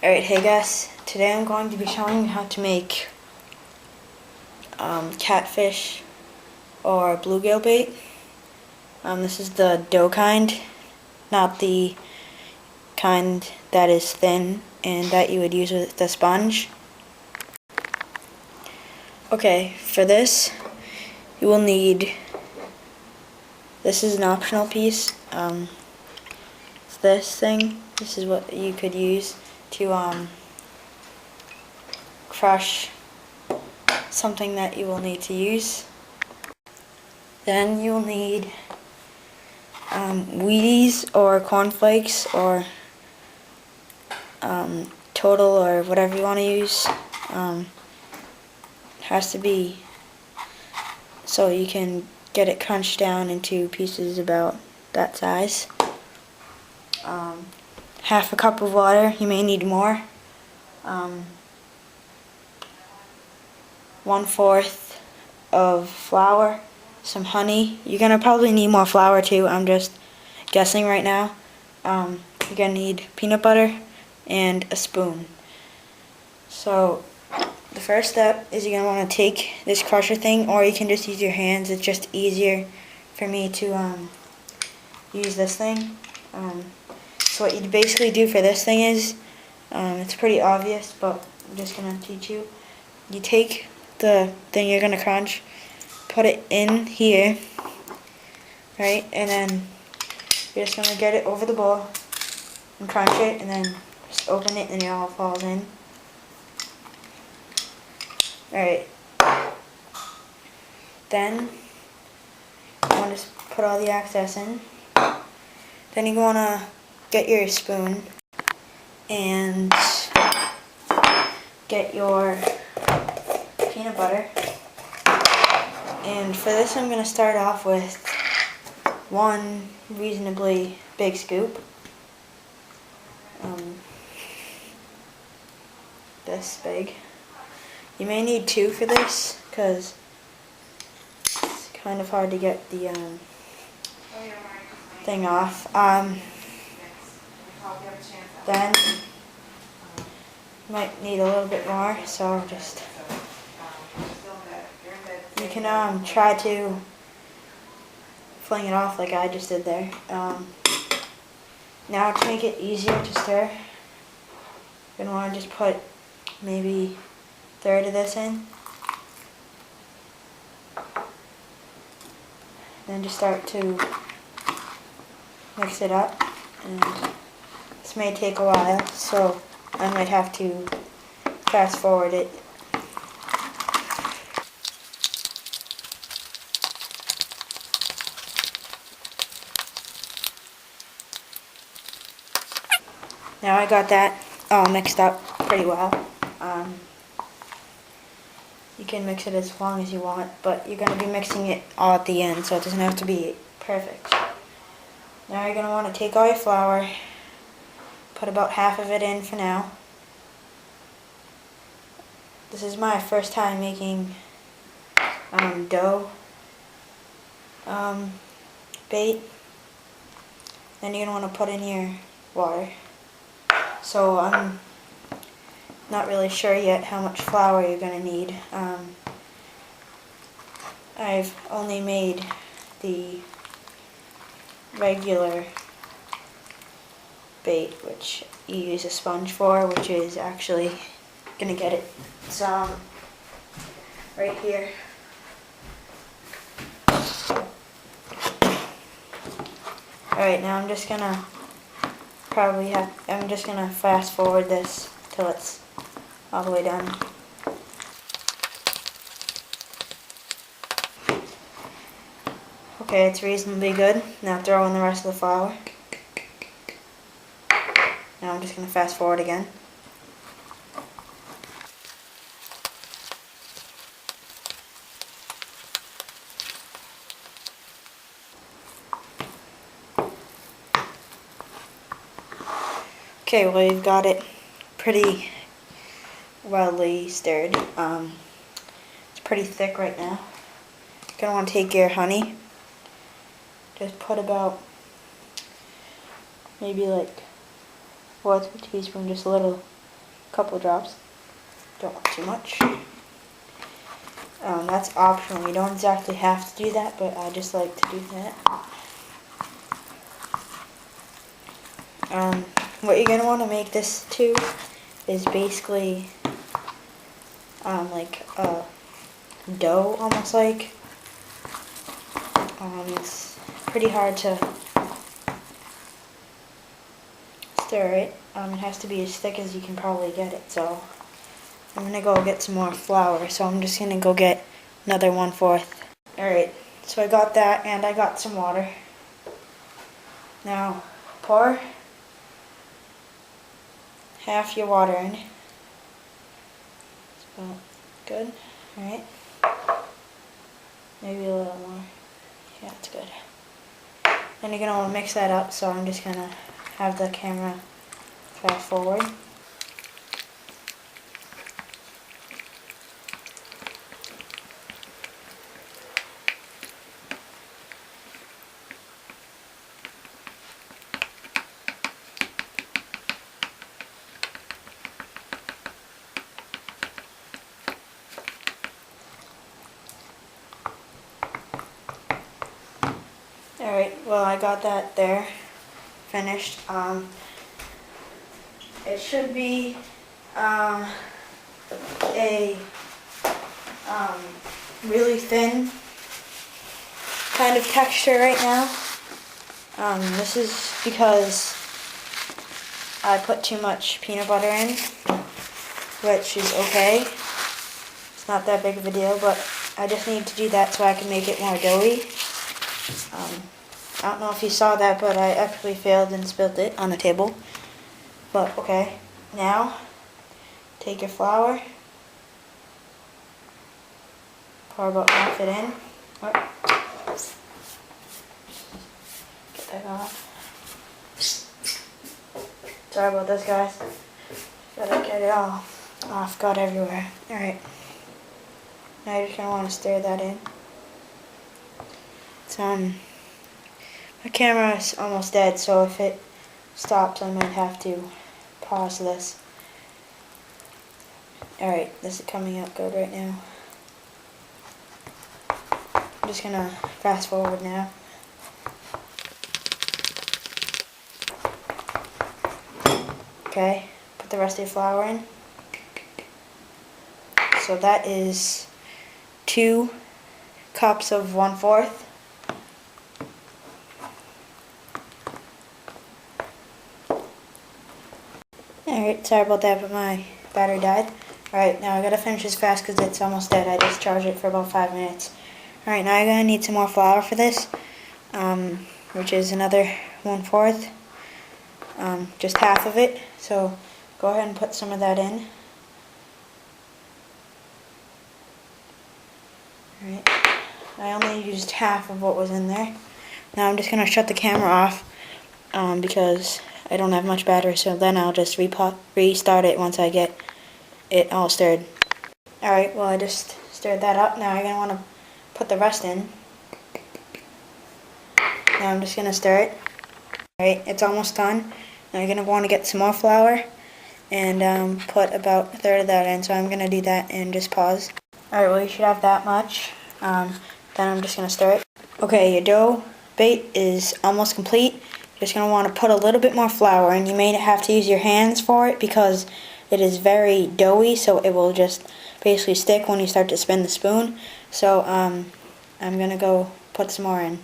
Alright, hey guys, today I'm going to be showing you how to make catfish or bluegill bait. This is the dough kind, not the kind that is thin and that you would use with the sponge. Okay, for this you will need, this is an optional piece, this thing. This is what you could use to crush something that you will need to use. Then you will need Wheaties or cornflakes or Total or whatever you want to use. It has to be so you can get it crunched down into pieces about that size. Half a cup of water, you may need more. 1/4 of flour, some honey. You're gonna probably need more flour too. I'm just guessing right now. You're gonna need peanut butter and a spoon. So the first step is you're gonna want to take this crusher thing, or you can just use your hands. It's just easier for me to use this thing. So what you basically do for this thing is, it's pretty obvious, but I'm just gonna teach you. You take the thing you're gonna crunch, put it in here, right, and then you're just gonna get it over the bowl and crunch it, and then just open it and it all falls in. Alright. Then you want to put all the excess in. Then you're gonna get your spoon and get your peanut butter. And for this I'm gonna start off with one reasonably big scoop. This big. You may need two for this because it's kind of hard to get the thing off. Then you might need a little bit more, so just you can try to fling it off like I just did there. Now to make it easier to stir, you're gonna want to just put maybe 1/3 of this in. Then just start to mix it up, and this may take a while, so I might have to fast forward it. Now I got that all mixed up pretty well. You can mix it as long as you want, but you're going to be mixing it all at the end, so it doesn't have to be perfect. Now you're going to want to take all your flour, put about half of it in for now. This is my first time making dough bait. Then you're going to want to put in your water. So I'm not really sure yet how much flour you're going to need. I've only made the regular bait, which you use a sponge for, which is actually going to get it some right here. Alright, now I'm just going to fast forward this till it's all the way done. Okay, it's reasonably good. Now throw in the rest of the flour. Now I'm just going to fast forward again. Okay, well you've got it pretty wellly stirred. It's pretty thick right now. You're going to want to take your honey. Just put about maybe like 1/4 teaspoon, just a little couple drops. Don't want too much. That's optional. You don't exactly have to do that, but I just like to do that. What you're gonna want to make this to is basically like a dough, almost like. It's pretty hard to stir it. It has to be as thick as you can probably get it. So I'm gonna go get some more flour. So I'm just gonna go get another 1/4. Alright, so I got that and I got some water. Now pour half your water in. It's about good. Alright. Maybe a little more. Yeah, that's good. Then you're going to want to mix that up, so I'm just going to have the camera fast forward. Alright, well I got that there, finished. It should be a really thin kind of texture right now. This is because I put too much peanut butter in, which is okay. It's not that big of a deal, but I just need to do that so I can make it more doughy. I don't know if you saw that, but I actually failed and spilled it on the table. But okay, now take your flour, pour about half it in. Get that off. Sorry about this, guys. Gotta get it all off, got everywhere. Alright. Now you're just gonna want to stir that in. It's my camera is almost dead, so if it stops, I might have to pause this. Alright, this is coming out good right now. I'm just gonna fast forward now. Okay, put the rest of your flour in. So that is 2 cups of 1/4. Alright, sorry about that, but my battery died. Alright, now I gotta finish this fast because it's almost dead. I just charged it for about 5 minutes. Alright, now you're gonna need some more flour for this, which is another 1/4. Just half of it. So go ahead and put some of that in. Alright, I only used half of what was in there. Now I'm just gonna shut the camera off because I don't have much battery, so then I'll just restart it once I get it all stirred. Alright, well I just stirred that up. Now you're going to want to put the rest in. Now I'm just going to stir it. Alright, it's almost done. Now you're going to want to get some more flour and put about 1/3 of that in, so I'm going to do that and just pause. Alright, well you should have that much. Then I'm just going to stir it. Okay, your dough bait is almost complete. Just going to want to put a little bit more flour, and you may have to use your hands for it because it is very doughy, so it will just basically stick when you start to spin the spoon. So I'm going to go put some more in.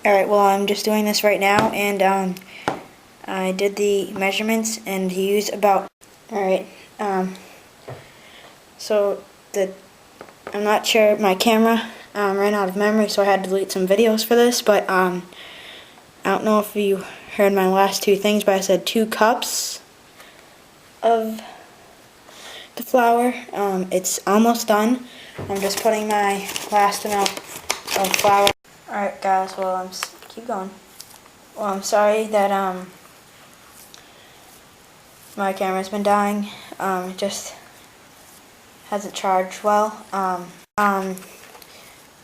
Alright, well I'm just doing this right now, and I did the measurements and he used about, alright, so I'm not sure, my camera ran out of memory, so I had to delete some videos for this, but I don't know if you heard my last 2 things, but I said 2 cups of the flour. It's almost done. I'm just putting my last amount of flour. Alright guys, well keep going. Well, I'm sorry that my camera's been dying. It just hasn't charged well.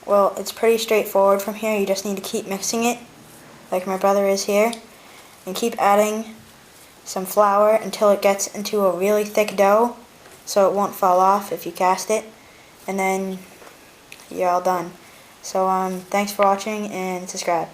Well, it's pretty straightforward from here. You just need to keep mixing it like my brother is here, and keep adding some flour until it gets into a really thick dough so it won't fall off if you cast it, and then you're all done. So thanks for watching and subscribe.